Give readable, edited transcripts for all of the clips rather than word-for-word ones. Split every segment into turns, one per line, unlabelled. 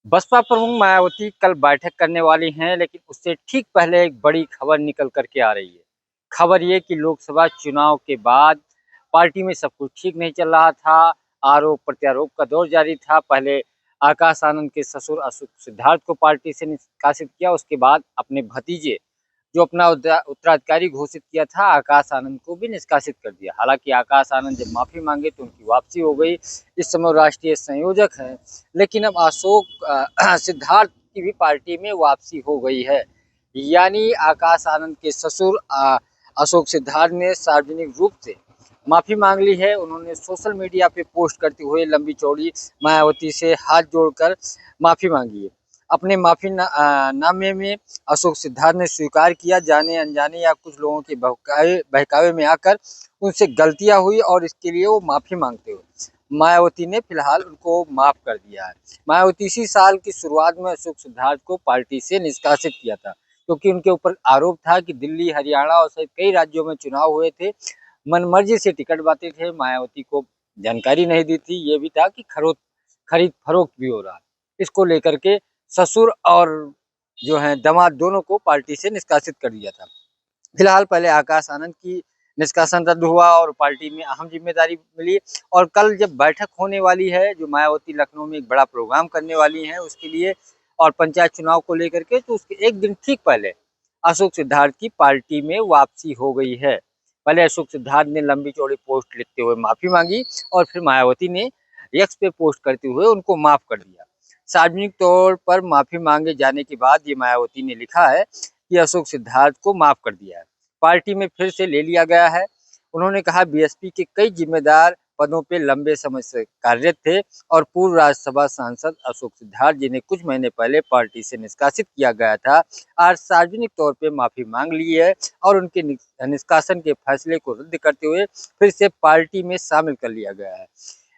बसपा प्रमुख मायावती कल बैठक करने वाली हैं, लेकिन उससे ठीक पहले एक बड़ी खबर निकल कर के आ रही है। खबर ये कि लोकसभा चुनाव के बाद पार्टी में सब कुछ ठीक नहीं चल रहा था। आरोप प्रत्यारोप का दौर जारी था। पहले आकाश आनंद के ससुर अशोक सिद्धार्थ को पार्टी से निष्कासित किया, उसके बाद अपने भतीजे जो अपना उत्तराधिकारी घोषित किया था आकाश आनंद को भी निष्कासित कर दिया। हालांकि आकाश आनंद जब माफी मांगे तो उनकी वापसी हो गई। इस समय राष्ट्रीय संयोजक हैं, लेकिन अब अशोक सिद्धार्थ की भी पार्टी में वापसी हो गई है। यानी आकाश आनंद के ससुर अशोक सिद्धार्थ ने सार्वजनिक रूप से माफी मांग ली है। उन्होंने सोशल मीडिया पे पोस्ट करते हुए लंबी चौड़ी मायावती से हाथ जोड़कर माफी मांगी है। अपने नामे में अशोक सिद्धार्थ ने स्वीकार किया, जाने अनजाने या कुछ लोगों के बहकावे में आकर उनसे गलतियां हुई और इसके लिए वो माफी मांगते हुए मायावती ने फिलहाल उनको माफ कर दिया है। मायावती इसी साल की शुरुआत में अशोक सिद्धार्थ को पार्टी से निष्कासित किया था, क्योंकि उनके ऊपर आरोप था कि दिल्ली, हरियाणा और सहित कई राज्यों में चुनाव हुए थे, मनमर्जी से टिकट बांटे थे। मायावती को जानकारी नहीं दी थी। ये भी था कि खरीद फरोख्त भी हो रहा है। इसको लेकर के ससुर और जो है दामाद दोनों को पार्टी से निष्कासित कर दिया था। फिलहाल पहले आकाश आनंद की निष्कासन रद्द हुआ और पार्टी में अहम जिम्मेदारी मिली। और कल जब बैठक होने वाली है, जो मायावती लखनऊ में एक बड़ा प्रोग्राम करने वाली है उसके लिए और पंचायत चुनाव को लेकर के, तो उसके एक दिन ठीक पहले अशोक सिद्धार्थ की पार्टी में वापसी हो गई है। पहले अशोक सिद्धार्थ ने लंबी चौड़ी पोस्ट लिखते हुए माफी मांगी और फिर मायावती ने एक्स पे पोस्ट करते हुए उनको माफ कर दिया। सार्वजनिक तौर पर माफी मांगे जाने के बाद ये मायावती ने लिखा है कि अशोक सिद्धार्थ को माफ कर दिया है, पार्टी में फिर से ले लिया गया है। उन्होंने कहा बीएसपी के कई जिम्मेदार पदों पे लंबे समय से कार्यरत थे और पूर्व राज्यसभा सांसद अशोक सिद्धार्थ, जिन्हें कुछ महीने पहले पार्टी से निष्कासित किया गया था, आज सार्वजनिक तौर पे माफी मांग ली है और उनके निष्कासन के फैसले को रद्द करते हुए फिर से पार्टी में शामिल कर लिया गया है।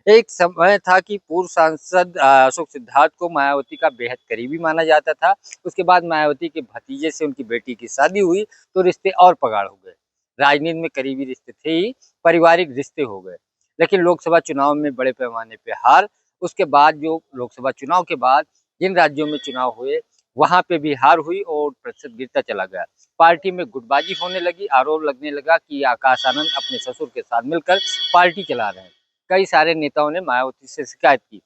एक समय था कि पूर्व सांसद अशोक सिद्धार्थ को मायावती का बेहद करीबी माना जाता था। उसके बाद मायावती के भतीजे से उनकी बेटी की शादी हुई तो रिश्ते और प्रगाढ़ हो गए। राजनीति में करीबी रिश्ते थे ही, पारिवारिक रिश्ते हो गए। लेकिन लोकसभा चुनाव में बड़े पैमाने पे हार, उसके बाद जो लोकसभा चुनाव के बाद जिन राज्यों में चुनाव हुए वहां पे भी हार हुई और प्रतिशत गिरता चला गया। पार्टी में गुटबाजी होने लगी, आरोप लगने लगा कि आकाश आनंद अपने ससुर के साथ मिलकर पार्टी चला रहे हैं। कई सारे नेताओं ने मायावती से शिकायत की।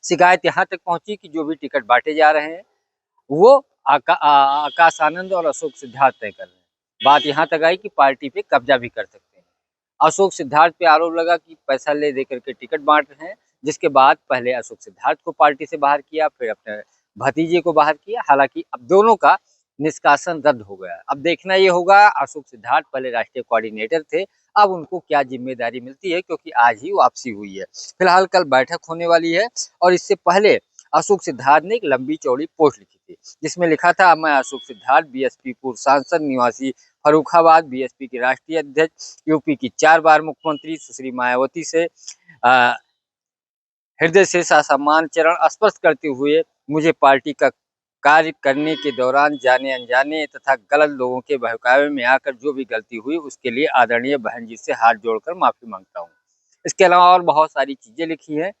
शिकायत यहाँ तक पहुंची कि जो भी टिकट बांटे जा रहे हैं वो आकाश आनंद और अशोक सिद्धार्थ तय कर रहे हैं। बात यहाँ तक आई कि पार्टी पे कब्जा भी कर सकते हैं। अशोक सिद्धार्थ पे आरोप लगा कि पैसा ले दे करके टिकट बांट रहे हैं, जिसके बाद पहले अशोक सिद्धार्थ को पार्टी से बाहर किया, फिर अपने भतीजे को बाहर किया। हालांकि अब दोनों का निष्कासन रद्द हो गया। अब देखना ये होगा, अशोक सिद्धार्थ पहले राष्ट्रीय कोऑर्डिनेटर थे, अब उनको क्या जिम्मेदारी मिलती है, क्योंकि आज ही वापसी हुई है। फिलहाल कल बैठक होने वाली है और इससे पहले अशोक सिद्धार्थ ने एक लंबी चौड़ी पोस्ट लिखी थी, जिसमें लिखा था, मैं अशोक सिद्धार्थ बीएसपी पूर्व सांसद निवासी फर्रुखाबाद, बीएसपी के राष्ट्रीय अध्यक्ष, यूपी की 4 बार मुख्यमंत्री सुश्री मायावती से हृदय से सम्मान चरण स्पर्श करते हुए मुझे पार्टी का कार्य करने के दौरान जाने अनजाने तथा गलत लोगों के बहकावे में आकर जो भी गलती हुई उसके लिए आदरणीय बहन जी से हाथ जोड़कर माफी मांगता हूँ। इसके अलावा और बहुत सारी चीजें लिखी हैं।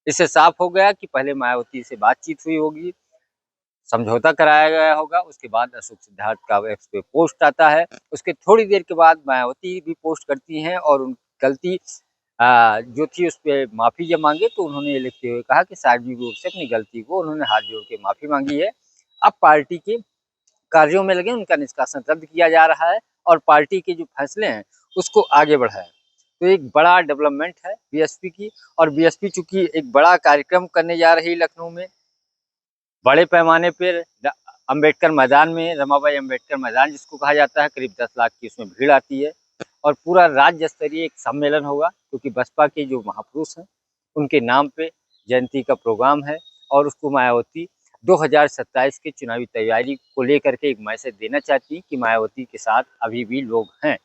इससे साफ हो गया कि पहले मायावती से बातचीत हुई होगी, समझौता कराया गया होगा, उसके बाद अशोक सिद्धार्थ का एक्स पे पोस्ट आता है। उसके थोड़ी देर के बाद मायावती भी पोस्ट करती हैं और उन गलती जो थी उस पर माफी जब मांगे तो उन्होंने ये लिखते हुए कहा कि सार्वजनिक रूप से अपनी गलती को उन्होंने हाथ जोड़ के माफी मांगी है। अब पार्टी के कार्यों में लगे, उनका निष्कासन रद्द किया जा रहा है और पार्टी के जो फैसले हैं उसको आगे बढ़ाया। तो एक बड़ा डेवलपमेंट है बीएसपी की। और बीएसपी चूंकि एक बड़ा कार्यक्रम करने जा रही है लखनऊ में, बड़े पैमाने पर अम्बेडकर मैदान में, रमाबाई अम्बेडकर मैदान जिसको कहा जाता है, करीब 10 लाख की उसमें भीड़ आती है और पूरा राज्य स्तरीय एक सम्मेलन होगा, क्योंकि बसपा के जो महापुरुष हैं उनके नाम पे जयंती का प्रोग्राम है। और उसको मायावती 2027 के चुनावी तैयारी को लेकर के एक मैसेज देना चाहती कि मायावती के साथ अभी भी लोग हैं।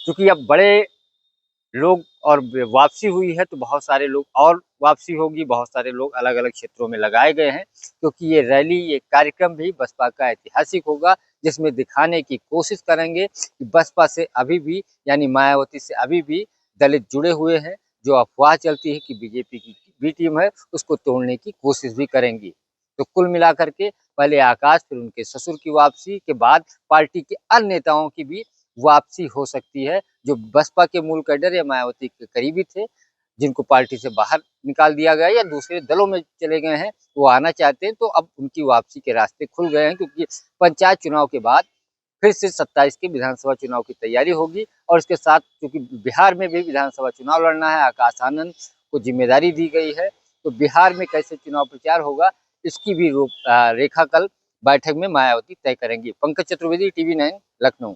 क्योंकि अब बड़े लोग और वापसी हुई है तो बहुत सारे लोग और वापसी होगी, बहुत सारे लोग अलग अलग क्षेत्रों में लगाए गए हैं, क्योंकि ये रैली, ये कार्यक्रम भी बसपा का ऐतिहासिक होगा, जिसमें दिखाने की कोशिश करेंगे कि बसपा से अभी भी, यानी मायावती से अभी भी दलित जुड़े हुए हैं। जो अफवाह चलती है कि बीजेपी की बी टीम है, उसको तोड़ने की कोशिश भी करेंगी। तो कुल मिलाकर के पहले आकाश, फिर उनके ससुर की वापसी के बाद पार्टी के अन्य नेताओं की भी वापसी हो सकती है, जो बसपा के मूल कैडर या मायावती के करीबी थे, जिनको पार्टी से बाहर निकाल दिया गया या दूसरे दलों में चले गए हैं, वो आना चाहते हैं। तो अब उनकी वापसी के रास्ते खुल गए हैं, क्योंकि पंचायत चुनाव के बाद फिर से 27 के विधानसभा चुनाव की तैयारी होगी। और इसके साथ क्योंकि बिहार में भी विधानसभा चुनाव लड़ना है, आकाश आनंद को जिम्मेदारी दी गई है, तो बिहार में कैसे चुनाव प्रचार होगा, इसकी भी रेखा कल बैठक में मायावती तय करेंगी। पंकज चतुर्वेदी, टीवी 9, लखनऊ।